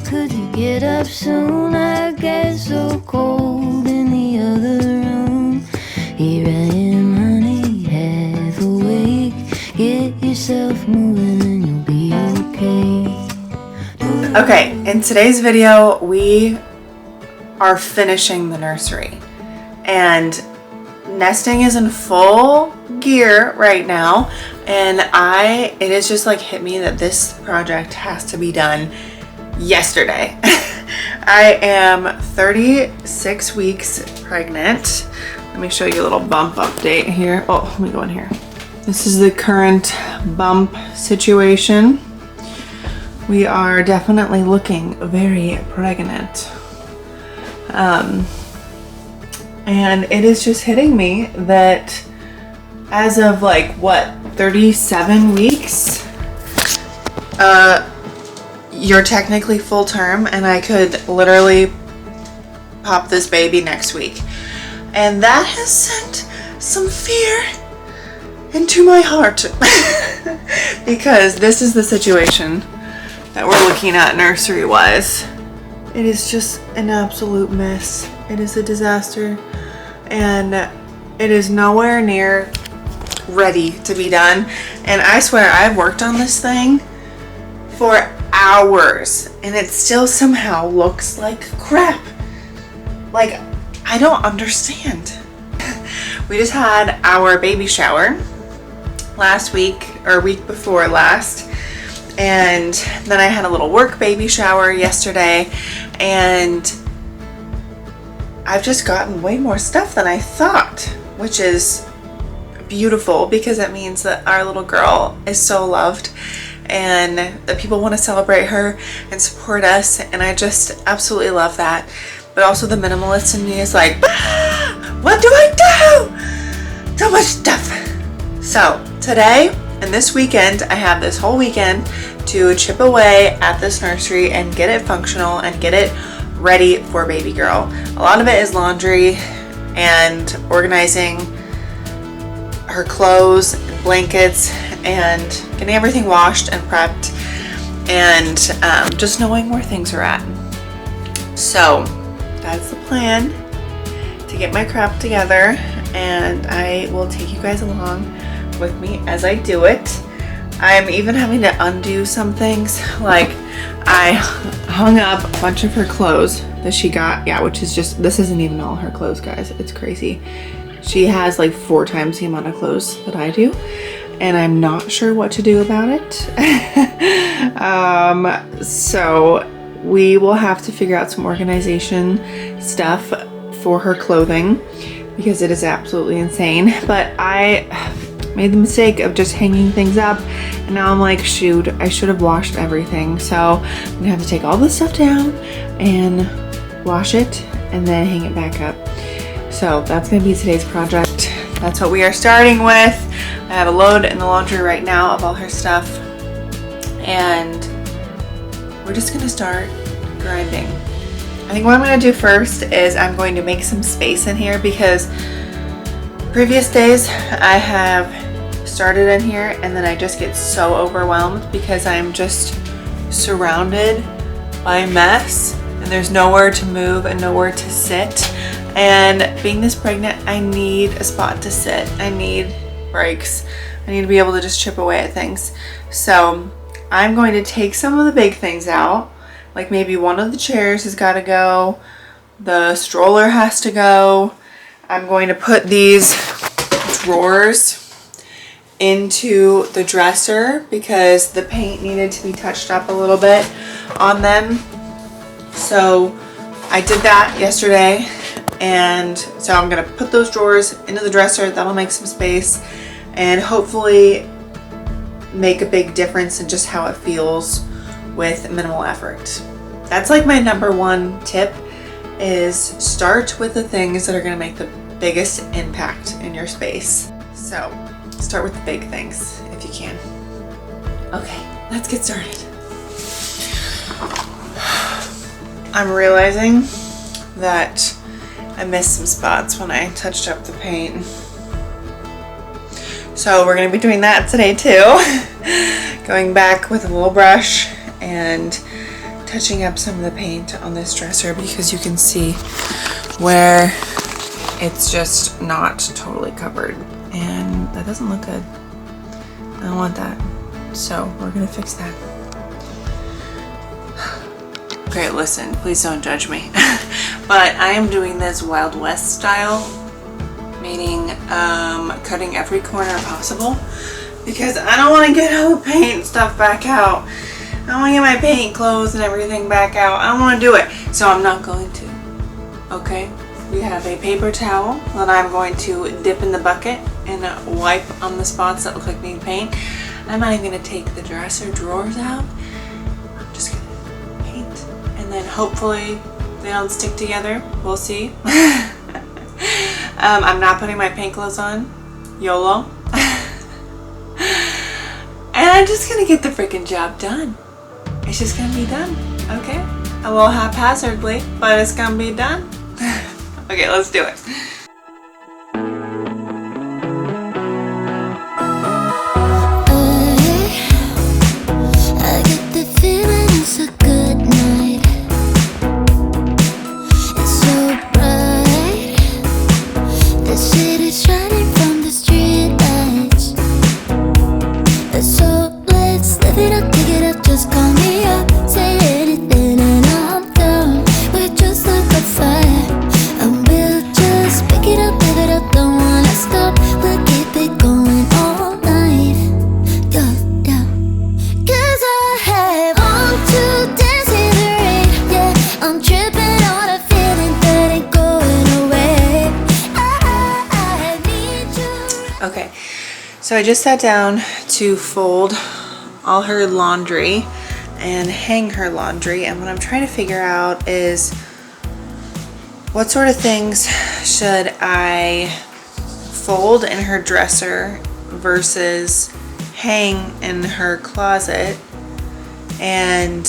could you get up soon? I get so cold in the other room. Here I am, honey, half awake. Get yourself moving and you'll be okay. Okay, in today's video, we are finishing the nursery. And nesting is in full gear right now. And it has just like hit me that this project has to be done yesterday. I am 36 weeks pregnant. Let me show you a little bump update here. Oh, let me go in here. This is the current bump situation. We are definitely looking very pregnant. And it is just hitting me that as of like what, 37 weeks, you're technically full term and I could literally pop this baby next week. And that has sent some fear into my heart because this is the situation that we're looking at nursery wise. It is just an absolute mess. It is a disaster and it is nowhere near ready to be done. And I swear I've worked on this thing for hours and it still somehow looks like crap. Like, I don't understand. We just had our baby shower last week or week before last, and then I had a little work baby shower yesterday, and I've just gotten way more stuff than I thought, which is beautiful because it means that our little girl is so loved and that people want to celebrate her and support us, and I just absolutely love that. But also the minimalist in me is like, what do I do? So much stuff. So today and this weekend, I have this whole weekend to chip away at this nursery and get it functional and get it ready for baby girl. A lot of it is laundry and organizing her clothes and blankets and getting everything washed and prepped and just knowing where things are at. So that's the plan, to get my crap together, and I will take you guys along with me as I do it. I'm even having to undo some things, like I hung up a bunch of her clothes that she got, which is just, this isn't even all her clothes, guys, it's crazy. She has like 4 times the amount of clothes that I do, and I'm not sure what to do about it. So we will have to figure out some organization stuff for her clothing because it is absolutely insane. But I made the mistake of just hanging things up, and now I'm like, shoot, I should have washed everything. So I'm gonna have to take all this stuff down and wash it and then hang it back up. So that's gonna be today's project. That's what we are starting with. I have a load in the laundry right now of all her stuff, and we're just gonna start grinding. I think what I'm gonna do first is I'm going to make some space in here because previous days I have started in here and then I just get so overwhelmed because I'm just surrounded by mess and there's nowhere to move and nowhere to sit. And being this pregnant, I need a spot to sit. I need breaks. I need to be able to just chip away at things. So I'm going to take some of the big things out. Like maybe one of the chairs has got to go. The stroller has to go. I'm going to put these drawers into the dresser because the paint needed to be touched up a little bit on them. So I did that yesterday, and so I'm gonna put those drawers into the dresser. That'll make some space and hopefully make a big difference in just how it feels with minimal effort. That's like my #1 tip, is start with the things that are gonna make the biggest impact in your space. So start with the big things if you can. Okay, let's get started. I'm realizing that I missed some spots when I touched up the paint. So we're gonna be doing that today too. Going back with a little brush and touching up some of the paint on this dresser because you can see where it's just not totally covered, and that doesn't look good. I don't want that. So we're gonna fix that. Okay, listen, please don't judge me. But I am doing this Wild West style, meaning cutting every corner possible because I don't want to get all the paint stuff back out. I don't want to get my paint clothes and everything back out. I don't want to do it, so I'm not going to. Okay, we have a paper towel that I'm going to dip in the bucket and wipe on the spots that look like need paint. I'm not even going to take the dresser drawers out. I'm just going to paint, and then hopefully they don't stick together. We'll see. I'm not putting my paint clothes on. YOLO. And I'm just going to get the freaking job done. It's just going to be done. Okay? A little haphazardly, but it's going to be done. Okay, let's do it. I get the feeling it's a good night. It's so bright. The city's shining from the street lights. So let's live it up, pick it up, just call me up. Say anything and I'm down. We just like a fire, and we'll just pick it up, live it up, don't wanna stop. We'll keep it going all night. Yeah, yeah. 'Cause I have on to dance in the rain. Yeah, I'm tripping on a feeling that ain't going away. I need you. Okay, so I just sat down to fold all her laundry and hang her laundry, and what I'm trying to figure out is what sort of things should I fold in her dresser versus hang in her closet. And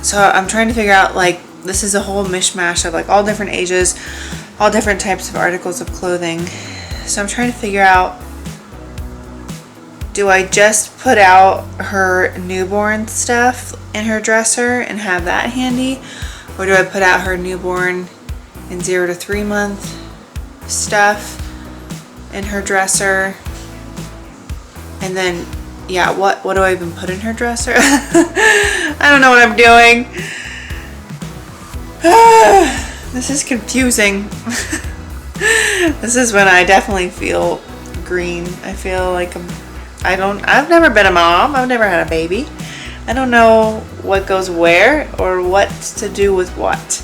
so I'm trying to figure out, like, this is a whole mishmash of like all different ages, all different types of articles of clothing. So I'm trying to figure out, do I just put out her newborn stuff in her dresser and have that handy? Or do I put out her newborn and 0 to 3 month stuff in her dresser? And then, yeah, what do I even put in her dresser? I don't know what I'm doing. This is confusing. This is when I definitely feel green. I feel like I've never been a mom. I've never had a baby. I don't know what goes where or what to do with what.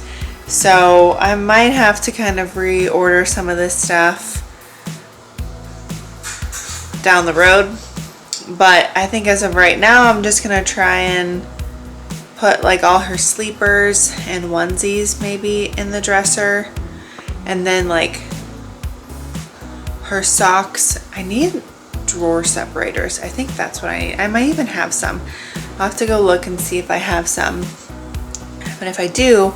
So I might have to kind of reorder some of this stuff down the road. But I think as of right now, I'm just gonna try and put like all her sleepers and onesies maybe in the dresser. And then like her socks, I need drawer separators. I think that's what I might even have some. I'll have to go look and see if I have some. But if I do,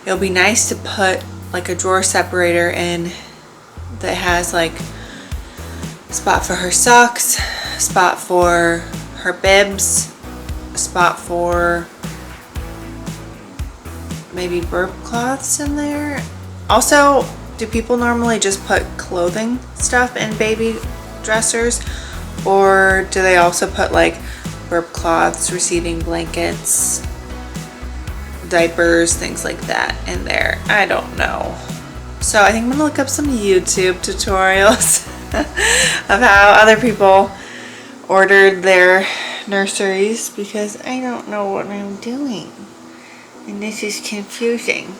it'll be nice to put like a drawer separator in that has like a spot for her socks, a spot for her bibs, a spot for maybe burp cloths in there. Also, do people normally just put clothing stuff in baby dressers, or do they also put like burp cloths, receiving blankets, diapers, things like that in there? I don't know. So I think I'm gonna look up some YouTube tutorials of how other people ordered their nurseries, because I don't know what I'm doing and this is confusing.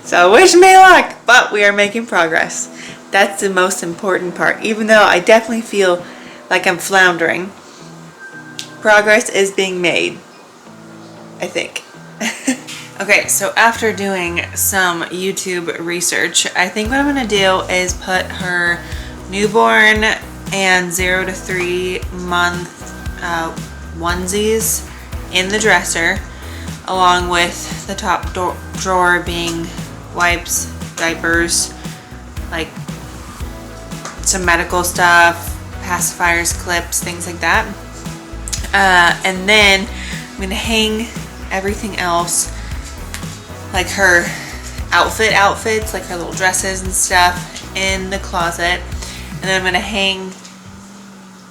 So wish me luck, but we are making progress. That's the most important part. Even though I definitely feel like I'm floundering, progress is being made, I think. Okay, so after doing some YouTube research, I think what I'm gonna do is put her newborn and 0 to 3 month onesies in the dresser, along with the top drawer being wipes, diapers, like some medical stuff, pacifiers, clips, things like that. And then I'm gonna hang everything else, like her outfits, like her little dresses and stuff, in the closet. And then I'm gonna hang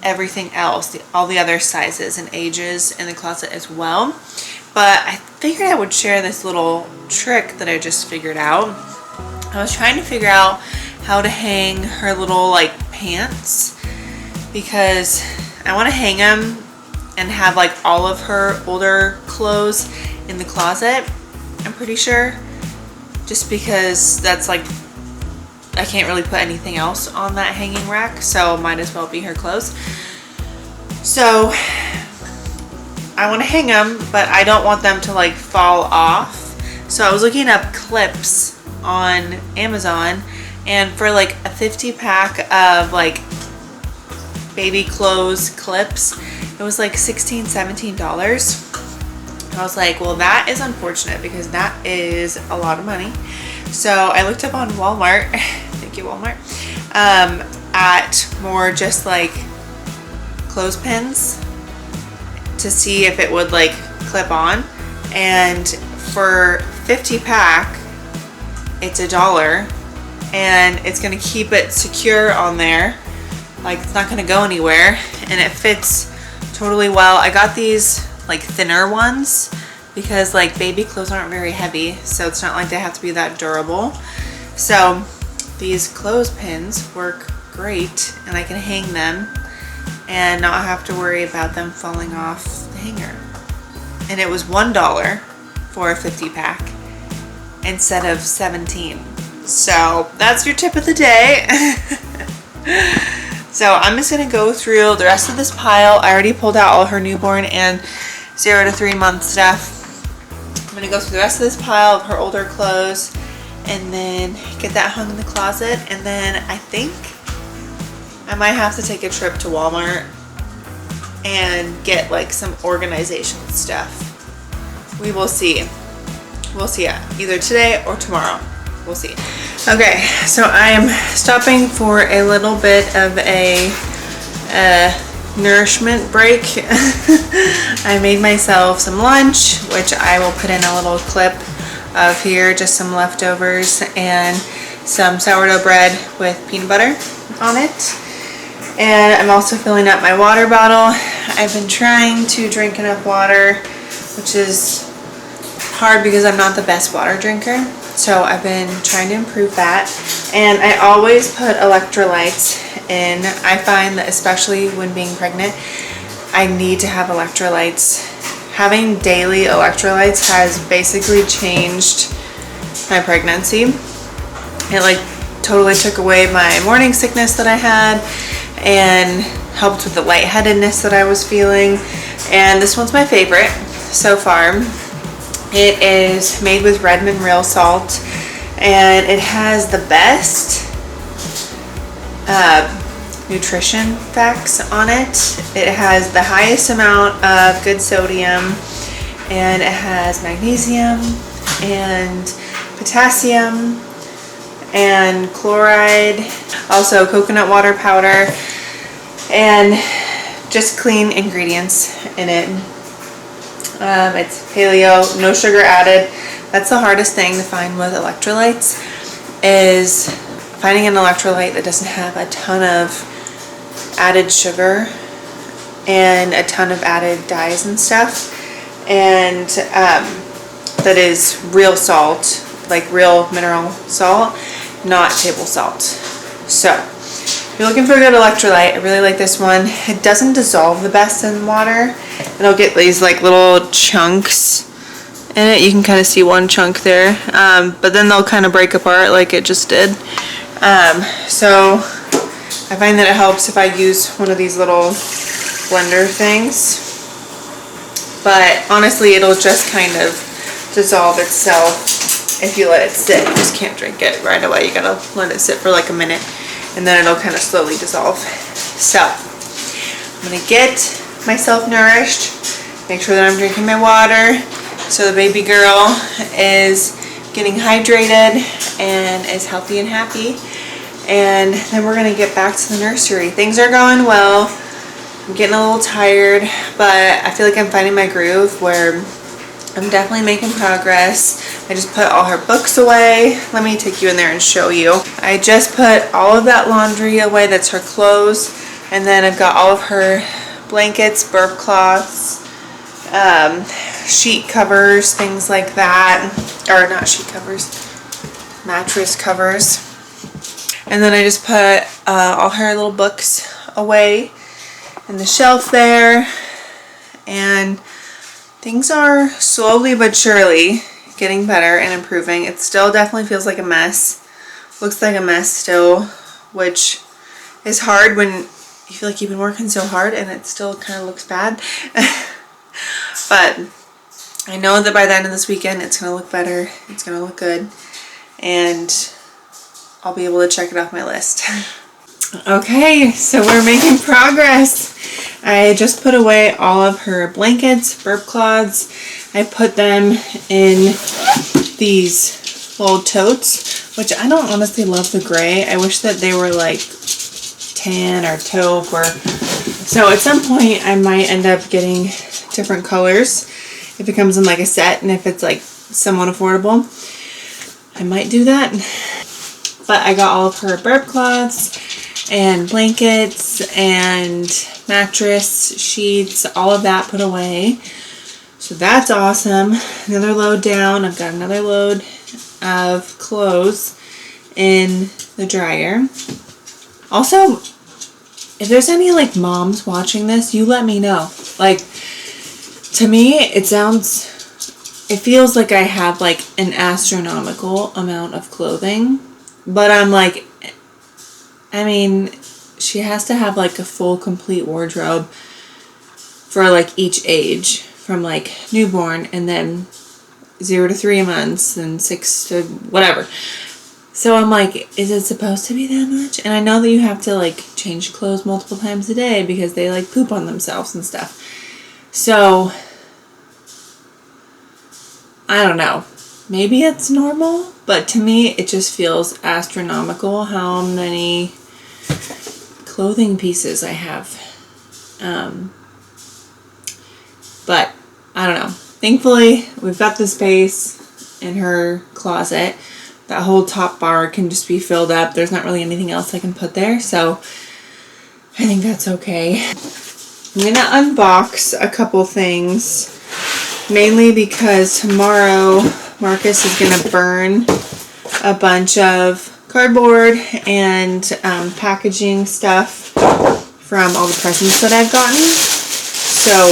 everything else, all the other sizes and ages, in the closet as well. But I figured I would share this little trick that I just figured out. I was trying to figure out how to hang her little like pants, because I want to hang them and have like all of her older clothes in the closet, I'm pretty sure, just because that's like, I can't really put anything else on that hanging rack, so might as well be her clothes. So I want to hang them, but I don't want them to like fall off. So I was looking up clips on Amazon, and for like a 50 pack of like baby clothes clips, it was like $16-17. I was like, well, that is unfortunate, because that is a lot of money. So I looked up on Walmart, thank you Walmart, at more just like clothespins to see if it would like clip on. And for 50 pack, it's $1, and it's gonna keep it secure on there. Like, it's not gonna go anywhere, and it fits totally well. I got these like thinner ones because like baby clothes aren't very heavy, so it's not like they have to be that durable. So these clothespins work great, and I can hang them and not have to worry about them falling off the hanger. And it was $1 for a 50 pack instead of 17. So that's your tip of the day. So I'm just gonna go through the rest of this pile. I already pulled out all her newborn and 0 to 3 month stuff. I'm gonna go through the rest of this pile of her older clothes and then get that hung in the closet. And then I think I might have to take a trip to Walmart and get like some organization stuff. We will see. We'll see either today or tomorrow. We'll see. Okay, so I am stopping for a little bit of a nourishment break. I made myself some lunch, which I will put in a little clip of here, just some leftovers and some sourdough bread with peanut butter on it. And I'm also filling up my water bottle. I've been trying to drink enough water, which is hard because I'm not the best water drinker. So I've been trying to improve that. And I always put electrolytes in. I find that especially when being pregnant, I need to have electrolytes. Having daily electrolytes has basically changed my pregnancy. It like totally took away my morning sickness that I had and helped with the lightheadedness that I was feeling. And this one's my favorite so far. It is made with Redmond real salt, and it has the best nutrition facts on it. It has the highest amount of good sodium, and it has magnesium and potassium and chloride, also coconut water powder, and just clean ingredients in it. It's paleo, no sugar added. That's the hardest thing to find with electrolytes, is finding an electrolyte that doesn't have a ton of added sugar and a ton of added dyes and stuff, and that is real salt, like real mineral salt, not table salt. So if you're looking for a good electrolyte, I really like this one. It doesn't dissolve the best in water. It'll get these like little chunks in it. You can kind of see one chunk there, but then they'll kind of break apart like it just did. So I find that it helps if I use one of these little blender things, but honestly it'll just kind of dissolve itself if you let it sit. You just can't drink it right away. You gotta let it sit for like a minute, and then it'll kind of slowly dissolve. So I'm gonna get myself nourished, make sure that I'm drinking my water, so the baby girl is getting hydrated and is healthy and happy. And then we're gonna get back to the nursery. Things are going well. I'm getting a little tired, but I feel like I'm finding my groove where I'm definitely making progress. I just put all her books away. Let me take you in there and show you. I just put all of that laundry away. That's her clothes. And then I've got all of her blankets, burp cloths, sheet covers, things like that. Or not sheet covers, mattress covers. And then I just put all her little books away in the shelf there. And things are slowly but surely getting better and improving. It still definitely feels like a mess. Looks like a mess still, which is hard when you feel like you've been working so hard and it still kind of looks bad. But I know that by the end of this weekend it's going to look better. It's going to look good. And I'll be able to check it off my list. Okay, so we're making progress. I just put away all of her blankets, burp cloths. I put them in these little totes, which I don't honestly love the gray. I wish that they were like tan or taupe, or so at some point I might end up getting different colors if it comes in like a set, and if it's like somewhat affordable, I might do that. But I got all of her burp cloths and blankets and mattress sheets, all of that put away. So that's awesome. Another load down. I've got another load of clothes in the dryer. Also, if there's any like moms watching this, you let me know. Like, to me, it feels like I have like an astronomical amount of clothing, but I'm like, I mean, she has to have like a full complete wardrobe for like each age, from like newborn and then 0 to 3 months and 6 to whatever. So I'm like, is it supposed to be that much? And I know that you have to like change clothes multiple times a day because they like poop on themselves and stuff. So I don't know. Maybe it's normal, but to me it just feels astronomical how many clothing pieces I have. But I don't know. Thankfully, we've got the space in her closet. That whole top bar can just be filled up. There's not really anything else I can put there, so I think that's okay. I'm gonna unbox a couple things, mainly because tomorrow Marcus is gonna burn a bunch of cardboard and packaging stuff from all the presents that I've gotten, so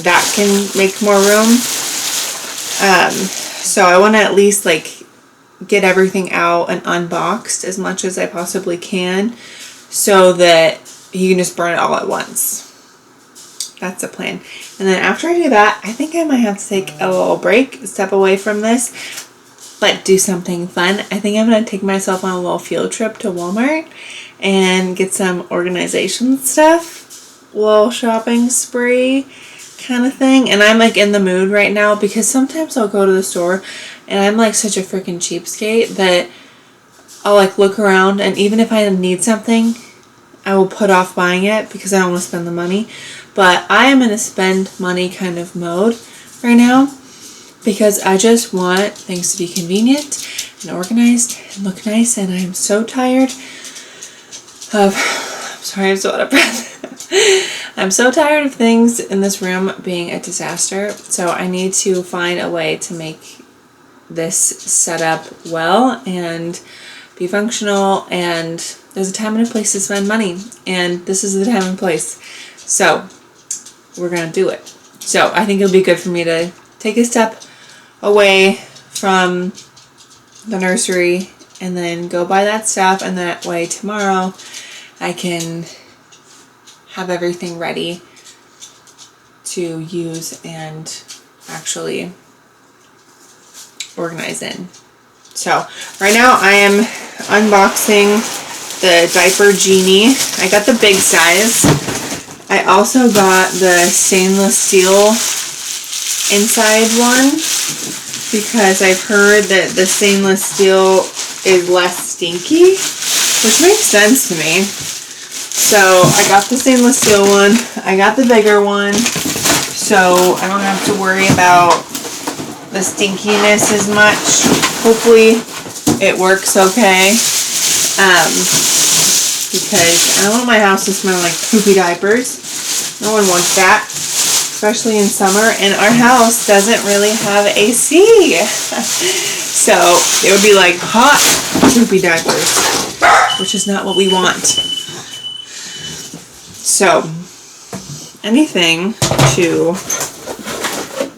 that can make more room. So I want to at least like get everything out and unboxed as much as I possibly can, so that he can just burn it all at once. That's the plan. And then after I do that, I think I might have to take a little break, step away from this, but do something fun. I think I'm going to take myself on a little field trip to Walmart and get some organization stuff, little shopping spree kind of thing. And I'm like in the mood right now because sometimes I'll go to the store and I'm like such a freaking cheapskate that I'll like look around, and even if I need something, I will put off buying it because I don't want to spend the money. But I am in a spend money kind of mode right now because I just want things to be convenient and organized and look nice, and I am so tired of, I'm sorry, I'm so out of breath. I'm so tired of things in this room being a disaster, so I need to find a way to make this set up well and be functional, and there's a time and a place to spend money, and this is the time and place. So we're gonna do it. So I think it'll be good for me to take a step away from the nursery and then go buy that stuff, and that way tomorrow I can have everything ready to use and actually organize in. So right now I am unboxing the Diaper Genie. I got the big size. I also got the stainless steel inside one because I've heard that the stainless steel is less stinky, which makes sense to me. So I got the stainless steel one. I got the bigger one. So I don't have to worry about the stinkiness as much. Hopefully it works okay. Because I don't want my house to smell like poopy diapers. No one wants that, especially in summer. And our house doesn't really have AC. So it would be like hot poopy diapers, which is not what we want. So anything to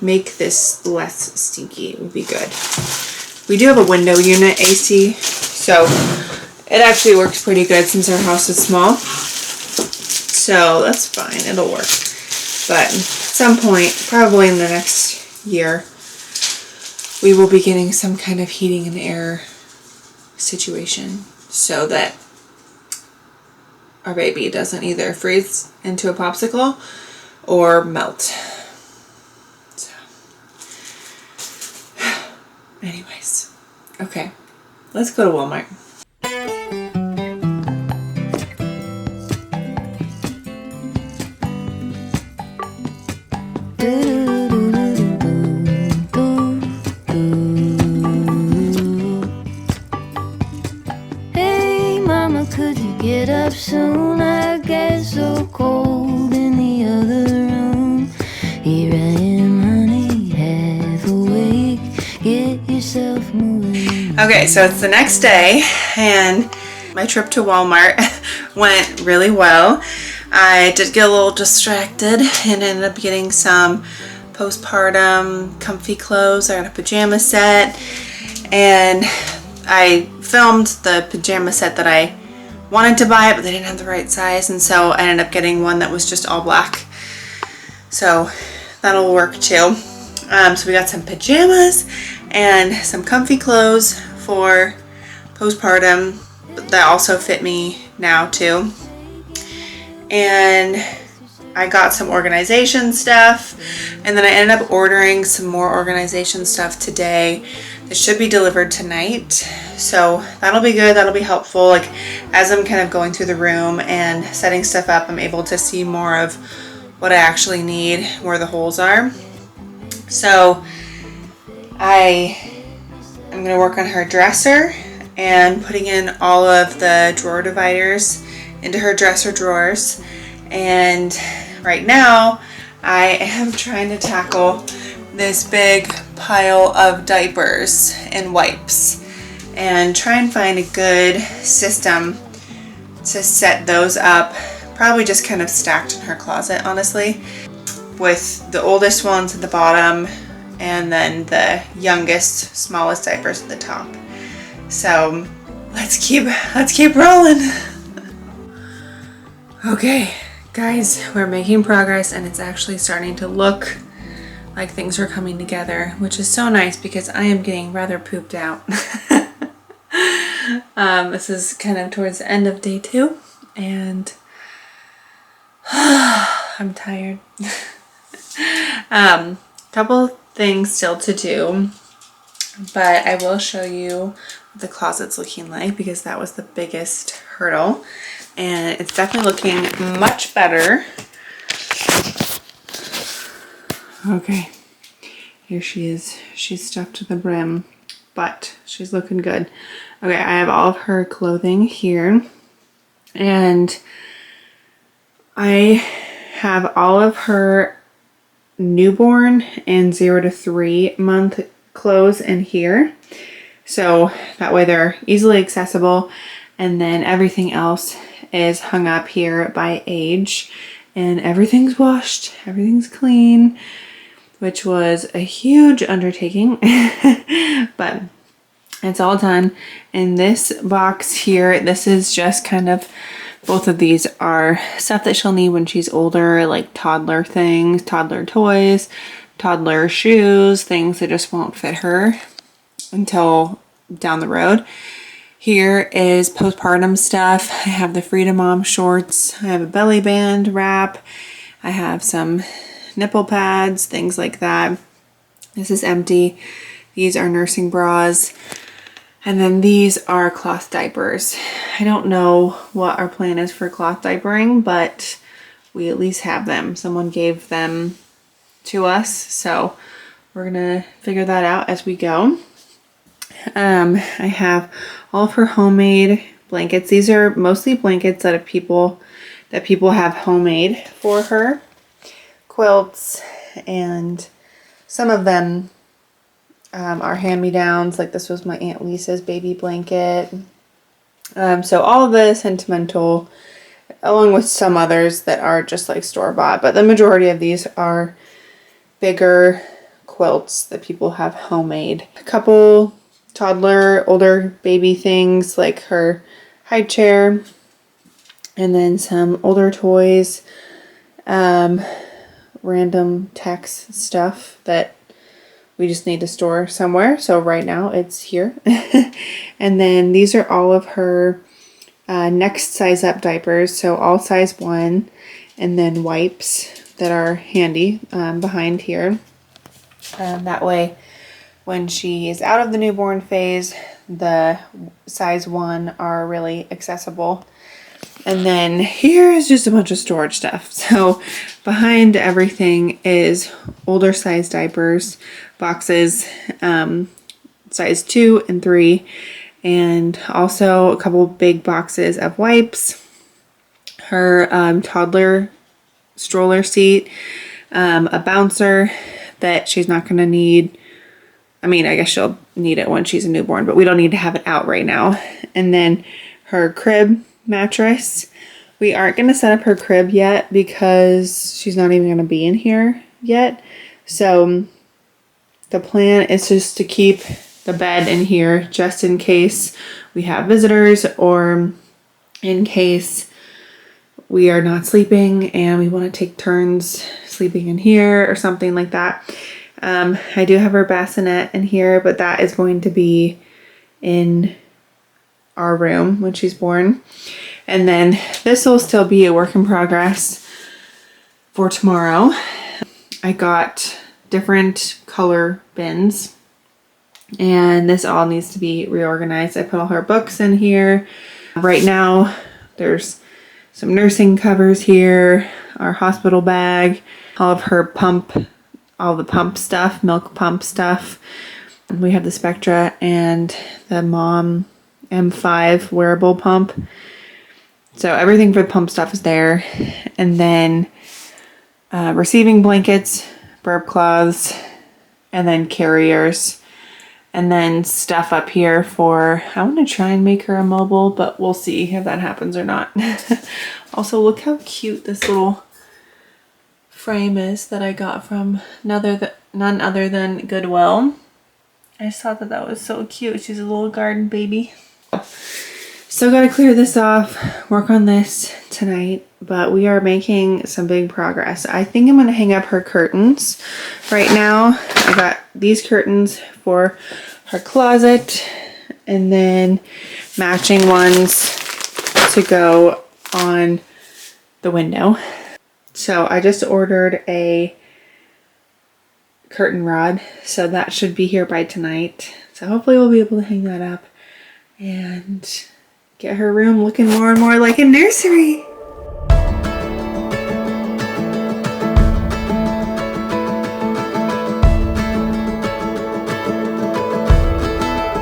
make this less stinky would be good. We do have a window unit AC, so it actually works pretty good since our house is small. So that's fine, it'll work. But at some point, probably in the next year, we will be getting some kind of heating and air situation so that our baby doesn't either freeze into a popsicle or melt. So, anyways, okay, let's go to Walmart. Hey mama, could you get up soon? I get so cold in the other room. Here I am, honey, half awake. Get yourself moving. Okay, so it's the next day, and my trip to Walmart went really well. I did get a little distracted and ended up getting some postpartum comfy clothes. I got a pajama set, and I filmed the pajama set that I wanted to buy, but they didn't have the right size, and so I ended up getting one that was just all black. So that'll work too. So we got some pajamas and some comfy clothes for postpartum that also fit me now too. And I got some organization stuff, and then I ended up ordering some more organization stuff today. It should be delivered tonight, so that'll be good. That'll be helpful. Like, as I'm kind of going through the room and setting stuff up, I'm able to see more of what I actually need, where the holes are. So I am going to work on her dresser and putting in all of the drawer dividers into her dresser drawers. And right now I am trying to tackle this big pile of diapers and wipes and try and find a good system to set those up. Probably just kind of stacked in her closet, honestly, with the oldest ones at the bottom and then the youngest, smallest diapers at the top. So let's keep rolling. Okay, guys, we're making progress, and it's actually starting to look like things are coming together, which is so nice because I am getting rather pooped out. This is kind of towards the end of day 2, and I'm tired. Couple things still to do, but I will show you what the closet's looking like because that was the biggest hurdle, and it's definitely looking much better. Okay, here she is. She's stuffed to the brim, but she's looking good. Okay, I have all of her clothing here, and I have all of her newborn and 0 to 3 month clothes in here, so that way they're easily accessible, and then everything else is hung up here by age, and everything's washed, everything's clean, which was a huge undertaking. But it's all done. In this box here, this is just kind of, both of these are stuff that she'll need when she's older, like toddler things, toddler toys, toddler shoes, things that just won't fit her until down the road. Here is postpartum stuff. I have the Freedom Mom shorts. I have a belly band wrap. I have some nipple pads, things like that. This is empty. These are nursing bras. And then these are cloth diapers. I don't know what our plan is for cloth diapering, but we at least have them. Someone gave them to us, so we're gonna figure that out as we go. I have all of her homemade blankets. These are mostly blankets that people have homemade for her. Quilts, and some of them are hand-me-downs. Like this was my Aunt Lisa's baby blanket. So all of the sentimental, along with some others that are just like store-bought, but the majority of these are bigger quilts that people have homemade. A couple toddler, older baby things like her high chair, and then some older toys, random text stuff that we just need to store somewhere. So right now it's here. And then these are all of her next size up diapers. So all size 1, and then wipes that are handy behind here. That way when she is out of the newborn phase, the size 1 are really accessible. And then here is just a bunch of storage stuff. So behind everything is older size diapers, boxes, size 2 and 3, and also a couple big boxes of wipes, her toddler stroller seat, a bouncer that she's not going to need. I mean, I guess she'll need it when she's a newborn, but we don't need to have it out right now. And then her crib mattress. We aren't going to set up her crib yet because she's not even going to be in here yet. So the plan is just to keep the bed in here just in case we have visitors, or in case we are not sleeping and we want to take turns sleeping in here or something like that. I do have her bassinet in here, but that is going to be in our room when she's born. And then this will still be a work in progress for tomorrow. I got different color bins, and this all needs to be reorganized. I put all her books in here. Right now there's some nursing covers here, our hospital bag, all of her all the pump stuff, milk pump stuff. We have the Spectra and the Mom M5 wearable pump. So everything for the pump stuff is there. And then receiving blankets, burp cloths, and then carriers. And then stuff up here for, I want to try and make her a mobile, but we'll see if that happens or not. Also, look how cute this little frame is that I got from none other than Goodwill. I just thought that was so cute. She's a little garden baby. Still got to clear this off, work on this tonight, but we are making some big progress. I think I'm going to hang up her curtains right now. I got these curtains for her closet, and then matching ones to go on the window. So I just ordered a curtain rod, so that should be here by tonight. So hopefully we'll be able to hang that up and get her room looking more and more like a nursery.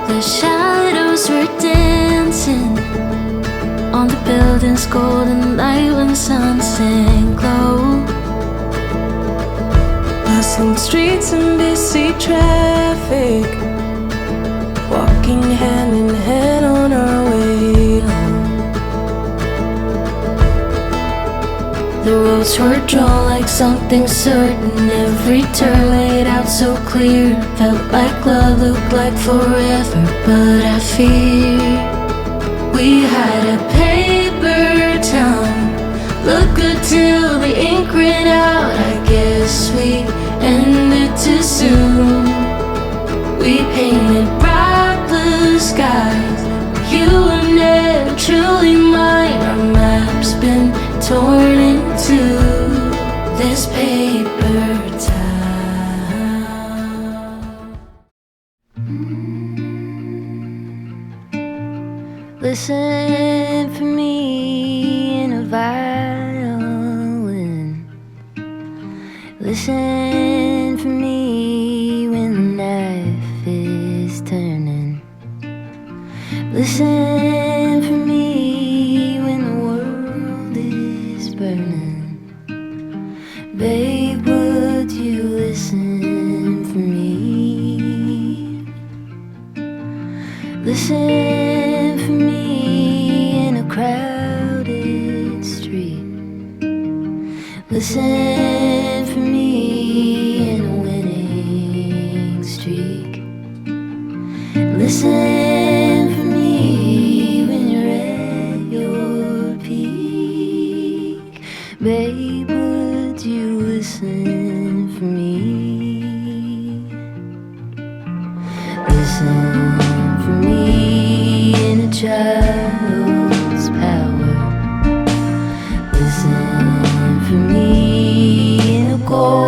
The shadows were dancing on the building's golden light when sunset glow. Bustling streets and busy traffic, walking hand in hand on our way home. The roads were drawn like something certain, every turn laid out so clear. Felt like love, looked like forever, but I fear we had a paper town, look good till the ink ran out. I guess we ended too soon. We painted bright blue skies, you were never truly mine. Our map's been torn into this paper town. listen for me in a violin. Listen for me when the knife is turning. Listen for me when the world is burning. Babe, would you listen for me? Listen for me in a crowded street. Listen for me in a winning streak. Listen for me when you're at your peak. Babe, would you listen for me? Listen for me in a child's power. Listen for me in a cold